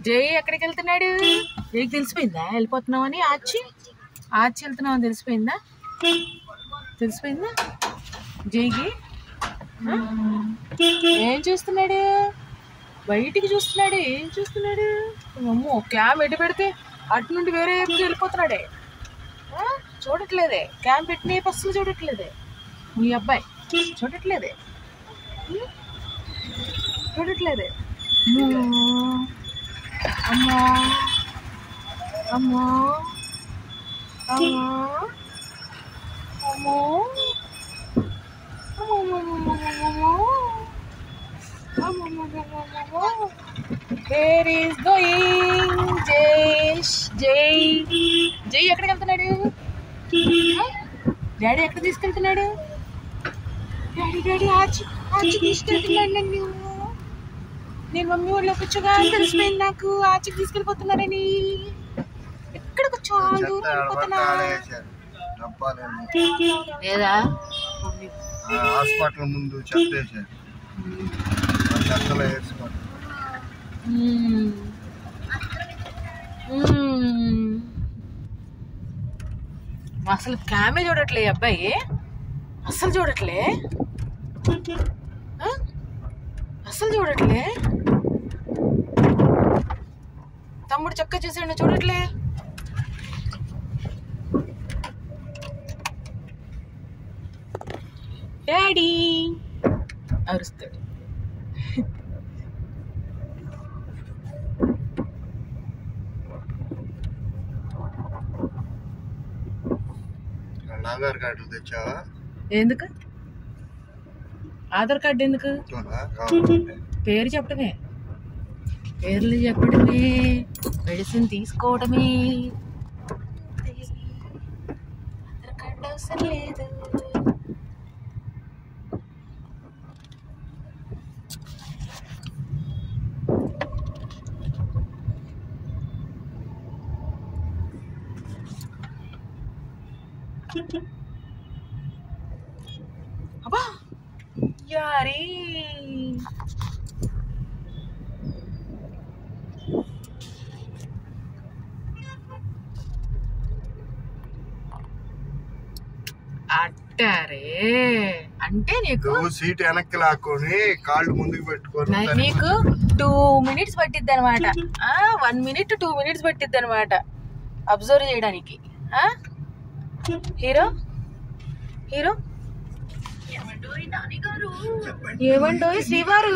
జై ఎక్కడికి వెళ్తున్నాడు? జైకి తెలిసిపోయిందా వెళ్ళిపోతున్నావు అని? ఆచి వెళ్తున్నావు అని తెలిసిపోయిందా? జైకి ఏం చూస్తున్నాడు? బయటికి చూస్తున్నాడు. ఏం చూస్తున్నాడు? అమ్మో, క్యామ్ ఎటు పెడితే అటు నుండి వేరే వెళ్ళిపోతున్నాడే. చూడట్లేదే, క్యామ్ పెట్టిన అసలు చూడట్లేదే. మీ అబ్బాయి చూడట్లేదే. అమ్మో అమ్మో అమ్మో అమ్మో Where is going? జై ఎక్కడికి వెళ్తున్నాడు? డాడీ ఎక్కడ తీసుకెళ్తున్నాడు? డాడీ ఆచి తీసుకెళ్తున్నాడు నన్ను. నేను మమ్మీ వాళ్ళకి వచ్చగా తెలిసిపోయింది నాకు ఆచికి తీసుకెళ్ళిపోతున్నారని. ఎక్కడికి వచ్చాను? లేదా హాస్పిటల్ ముందు చెప్పేశారు. అసలు క్యామే చూడట్లే అబ్బాయి, అస్సలు చూడట్లే. తమ్ముడు చక్క చూసాడు, చూడట్లే. డాడీ అరుస్తాడు. ఆధార్ కార్డు తెచ్చావా? ఎందుకు ఆధార్ కార్డు? ఎందుకు? పేర్లు చెప్పడమే, మెడిసిన్ తీసుకోవడమే. ఆధార్ కార్డు అవసరం లేదు. అబ్బా యారీ, అట్టారే అంటే నీకు సీట్ వెనక్కి లాక్కొని కాళ్ళు ముందుకు పెట్టుకొని నీకు 2 minutes పట్టిద్ది అనమాట. 1 minute 2 minutes పట్టిద్ది అనమాట అబ్జర్వ్ చేయడానికి. హీరో ఏమండోయ్ శ్రీవారు?